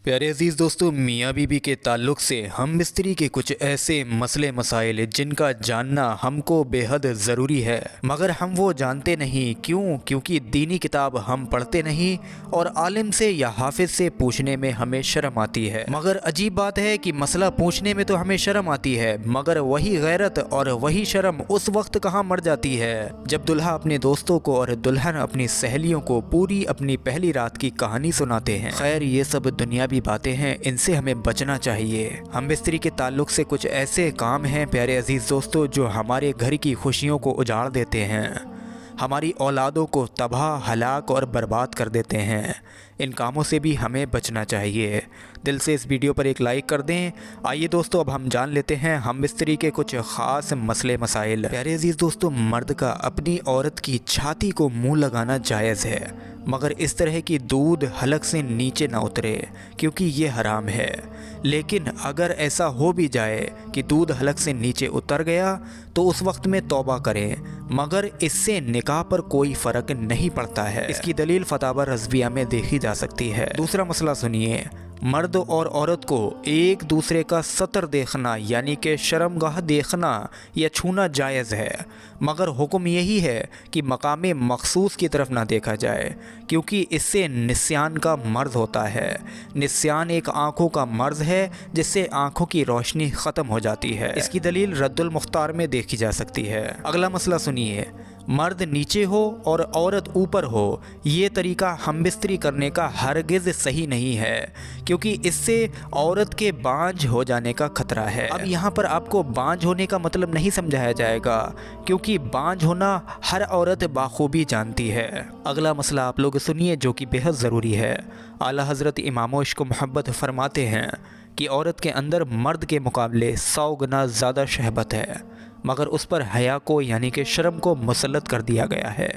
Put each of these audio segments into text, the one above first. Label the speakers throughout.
Speaker 1: प्यारे अजीज़ दोस्तों, मियाँ बीबी के ताल्लुक़ से हम बिस्तरी के कुछ ऐसे मसले मसाइल जिनका जानना हमको बेहद ज़रूरी है, मगर हम वो जानते नहीं। क्यों? क्योंकि दीनी किताब हम पढ़ते नहीं और आलिम से या हाफिज़ से पूछने में हमें शर्म आती है। मगर अजीब बात है कि मसला पूछने में तो हमें शर्म आती है, मगर वही गैरत और वही शर्म उस वक्त कहाँ मर जाती है जब दुल्हा अपने दोस्तों को और दुल्हन अपनी सहेलियों को पूरी अपनी पहली रात की कहानी सुनाते हैं। खैर, ये सब दुनिया भी बातें हैं, इनसे हमें बचना चाहिए। हम बिस्तरी के ताल्लुक से कुछ ऐसे काम हैं प्यारे अजीज दोस्तों जो हमारे घर की खुशियों को उजाड़ देते हैं, हमारी औलादों को तबाह, हलाक और बर्बाद कर देते हैं। इन कामों से भी हमें बचना चाहिए। दिल से इस वीडियो पर एक लाइक कर दें। आइए दोस्तों, अब हम जान लेते हैं हम बिस्तरी के कुछ ख़ास मसले मसाइल। प्यारे अजीज़ दोस्तों, मर्द का अपनी औरत की छाती को मुंह लगाना जायज़ है, मगर इस तरह की दूध हलक से नीचे ना उतरे, क्योंकि ये हराम है। लेकिन अगर ऐसा हो भी जाए कि दूध हलक से नीचे उतर गया तो उस वक्त में तौबा करें, मगर इससे निकाह पर कोई फ़र्क नहीं पड़ता है। इसकी दलील फतावा रज़विया में देखी जा सकती है। दूसरा मसला सुनिए, मर्द और औरत को एक दूसरे का सतर देखना यानी कि शर्मगाह देखना या छूना जायज़ है, मगर हुक्म यही है कि मकाम मखसूस की तरफ ना देखा जाए, क्योंकि इससे निस्यान का मर्ज़ होता है। निस्यान एक आँखों का मर्ज़ है जिससे आँखों की रोशनी ख़त्म हो जाती है। इसकी दलील रद्दुल मुख्तार में देखी जा सकती है। अगला मसला सुनिए, मर्द नीचे हो और औरत ऊपर हो, ये तरीका हम बिस्तरी करने का हरगिज़ सही नहीं है, क्योंकि इससे औरत के बांझ हो जाने का खतरा है। अब यहाँ पर आपको बांझ होने का मतलब नहीं समझाया जाएगा, क्योंकि बांझ होना हर औरत बाखूबी जानती है। अगला मसला आप लोग सुनिए जो कि बेहद ज़रूरी है। आला हज़रत इमाम इश्क़ मोहब्बत फरमाते हैं कि औरत के अंदर मर्द के मुकाबले 100 गुना ज़्यादा शहबत है, मगर उस पर हया को यानी कि शर्म को मुसल्लत कर दिया गया है।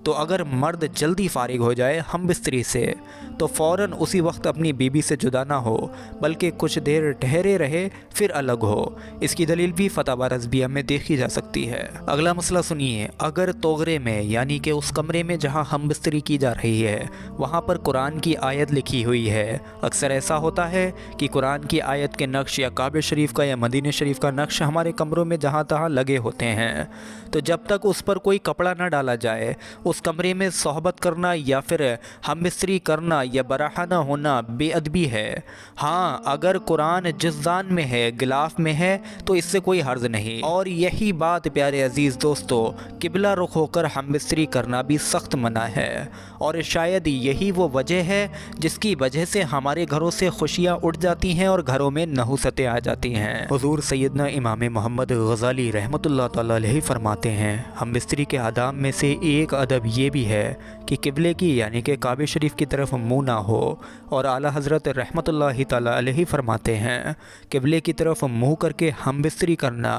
Speaker 1: तो अगर मर्द जल्दी फारिग हो जाए हम बिस्तरी से तो फ़ौरन उसी वक्त अपनी बीबी से जुदा ना हो, बल्कि कुछ देर ठहरे रहे फिर अलग हो। इसकी दलील भी फतावा रज़विया में देखी जा सकती है। अगला मसला सुनिए, अगर तोगरे में यानी कि उस कमरे में जहां हम बिस्तरी की जा रही है वहां पर कुरान की आयत लिखी हुई है, अक्सर ऐसा होता है कि कुरान की आयत के नक्श या काबे शरीफ का या मदीने शरीफ का नक्श हमारे कमरों में जहाँ तहाँ लगे होते हैं, तो जब तक उस पर कोई कपड़ा न डाला जाए उस कमरे में सोहबत करना या फिर हम बिस्तरी करना या बराहाना होना बेअदबी है। हाँ, अगर कुरान जिज़ान में है, गिलाफ में है, तो इससे कोई हर्ज नहीं। और यही बात प्यारे अजीज़ दोस्तों, किबला रुख होकर हम बिस्तरी करना भी सख्त मना है, और शायद यही वो वजह है जिसकी वजह से हमारे घरों से खुशियाँ उड़ जाती हैं और घरों में नहुसतें आ जाती हैं। हुज़ूर सैयदना इमाम मोहम्मद गज़ाली रहमतुल्लाह तआला अलैहि फरमाते हैं, हम बिस्तरी के आदाब में से एक अदब ये भी है कि किबले की यानी कि काबे शरीफ की तरफ मुंह ना हो। और आला हज़रत रहमतुल्लाहि तआला अलैहि फरमाते हैं, किबले की तरफ मुंह करके हम बिस्तरी करना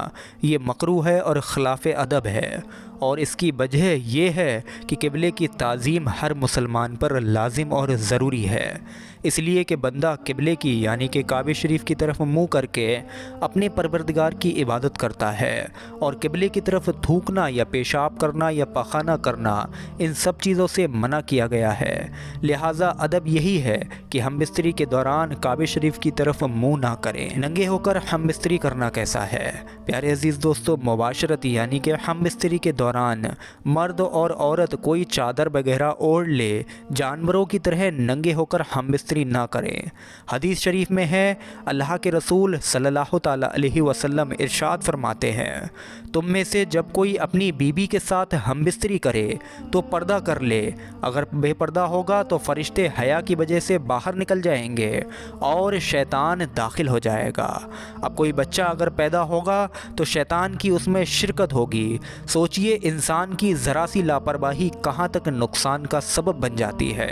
Speaker 1: ये मकरूह है और खिलाफ़ अदब है। और इसकी वजह यह है कि किबले की ताज़ीम हर मुसलमान पर लाजिम और ज़रूरी है, इसलिए कि बंदा किबले की यानी कि काबे शरीफ की तरफ मुँह करके अपने परवरदिगार की इबादत करता है, और किबले की तरफ थूकना या पेशाब करना या पखाना करना इन सब चीज़ों से मना किया गया है। लिहाजा अदब यही है कि हम बिस्तरी के दौरान काबे शरीफ की तरफ मुँह ना करें। नंगे होकर हम बिस्तरी करना कैसा है? प्यारे अजीज़ दोस्तों, मुबाशरत यानी कि हम बिस्तरी के दौरान मर्द और औरत कोई चादर वगैरह ओढ़ ले, जानवरों की तरह नंगे होकर हम बिस्तरी ना करें। हदीस शरीफ में है, अल्लाह के रसूल सल्लल्लाहु ताला अलैहि वसल्लम इरशाद फरमाते हैं, तुम में से जब कोई अपनी बीबी के साथ हम बिस्तरी करे तो पर्दा कर ले, अगर बेपर्दा होगा तो फरिश्ते हया की वजह से बाहर निकल जाएंगे और शैतान दाखिल हो जाएगा। अब कोई बच्चा अगर पैदा होगा तो शैतान की उसमें शिरकत होगी। सोचिए इंसान की ज़रा सी लापरवाही कहाँ तक नुकसान का सबब बन जाती है।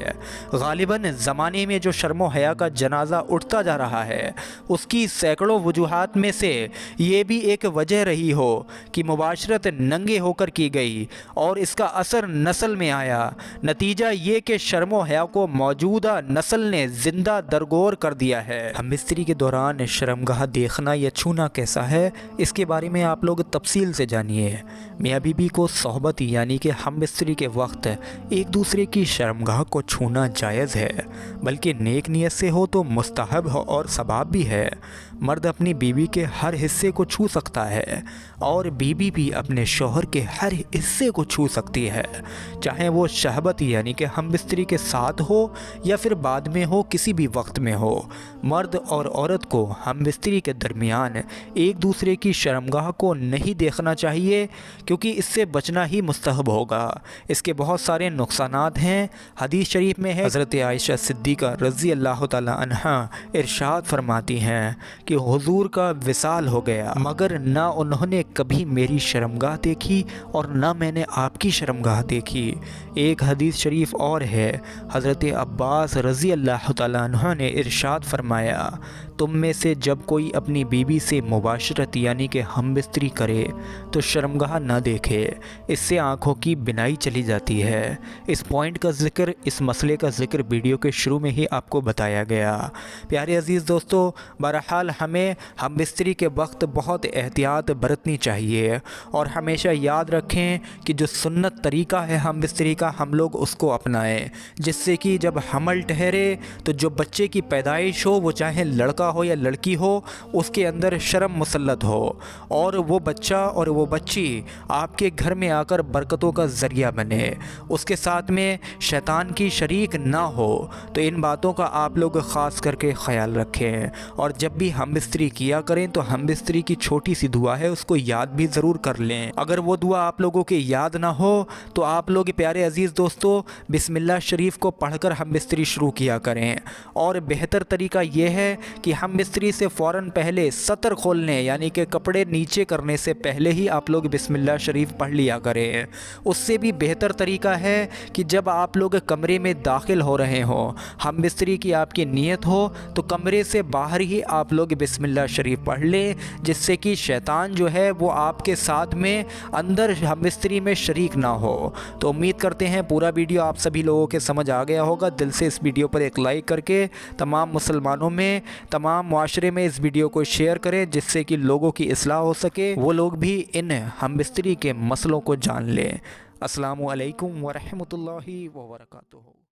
Speaker 1: गालिबन ज़माने में जो शर्मो हया का जनाजा उठता जा रहा है उसकी सैकड़ों वजूहात में से ये भी एक वजह रही हो कि मुबाशरत नंगे होकर की गई और इसका असर नस्ल में आया। नतीजा ये कि शर्मो हया को मौजूदा नस्ल ने ज़िंदा दरगोर कर दिया है। हम बिस्तरी के दौरान शर्मगाह देखना या छूना कैसा है, इसके बारे में आप लोग तफसील से जानिए। मियाँ बीबी को सोहबत यानी कि हम बिस्तरी के वक्त एक दूसरे की शर्मगाह को छूना जायज़ है, बल्कि नेक नीयत से हो तो मुस्तहब हो और सवाब भी है। मर्द अपनी बीवी के हर हिस्से को छू सकता है और बीवी भी अपने शौहर के हर हिस्से को छू सकती है, चाहे वो शहबत यानी कि हम बिस्तरी के साथ हो या फिर बाद में हो, किसी भी वक्त में हो। मर्द और औरत को हम बिस्तरी के दरमियान एक दूसरे की शर्मगाह को नहीं देखना चाहिए, क्योंकि इससे बचना ही मुस्तहब होगा। इसके बहुत सारे नुकसानात हैं। हदीस शरीफ में है, हज़रत आयशा सिद्दीक़ा रज़ी अल्लाह ताला अन्हा इरशाद फरमाती हैं कि हुजूर का विसाल हो गया, मगर ना उन्होंने कभी मेरी शर्मगाह देखी और ना मैंने आपकी शर्मगाह देखी। एक हदीस शरीफ और है, हज़रत अब्बास रज़ी अल्लाह ताला अन्हा ने इरशाद फरमाया, तुम में से जब कोई अपनी बीवी से मुबाशरत यानी कि हम बिस्तरी करे तो शर्मगाह ना देखे, इससे आँखों की बिनाई चली जाती है। इस पॉइंट का ज़िक्र, इस मसले का ज़िक्र वीडियो के शुरू में ही आपको बताया गया। प्यारे अज़ीज़ दोस्तों, बहरहाल हमें हम बिस्तरी के वक्त बहुत एहतियात बरतनी चाहिए और हमेशा याद रखें कि जो सुन्नत तरीक़ा है हम बिस्तरी का, हम लोग उसको अपनाएं, जिससे कि जब हमल ठहरे तो जो बच्चे की पैदाइश हो, वो चाहे लड़का हो या लड़की हो, उसके अंदर शर्म मुसल्लत हो और वो बच्चा और वो बच्ची आपके घर में आकर बरकतों का ज़रिया बने, उसके साथ में शैतान की शरीक ना हो। तो इन बातों का आप लोग ख़ास करके ख़याल रखें और जब भी हम बिस्तरी किया करें तो हम बिस्तरी की छोटी सी दुआ है उसको याद भी ज़रूर कर लें। अगर वो दुआ आप लोगों के याद ना हो तो आप लोग प्यारे अज़ीज़ दोस्तों बिस्मिल्लाह शरीफ को पढ़कर हम बिस्तरी शुरू किया करें। और बेहतर तरीका ये है कि हम बिस्तरी से फ़ौरन पहले सतर खोलने यानी कि कपड़े नीचे करने से पहले ही आप लोग बिस्मिल्लाह शरीफ पढ़ लिया करें। उससे भी बेहतर तरीका है कि जब आप लोग कमरे में दाखिल हो रहे हों, हम बिस्तरी की आपकी नीयत हो, तो कमरे से बाहर ही आप लोग बिस्मिल्लाह शरीफ पढ़ लें, जिससे कि शैतान जो है वो आपके साथ में अंदर हम बिस्तरी में शरीक ना हो। तो उम्मीद करते हैं पूरा वीडियो आप सभी लोगों के समझ आ गया होगा। दिल से इस वीडियो पर एक लाइक करके तमाम मुसलमानों में, तमाम मुआशरे में इस वीडियो को शेयर करें, जिससे कि लोगों की इस्लाह हो सके, वो लोग भी इन हम बिस्तरी के मसलों को जान लें। अस्सलामु अलैकुम व रहमतुल्लाहि व बरकातुहू।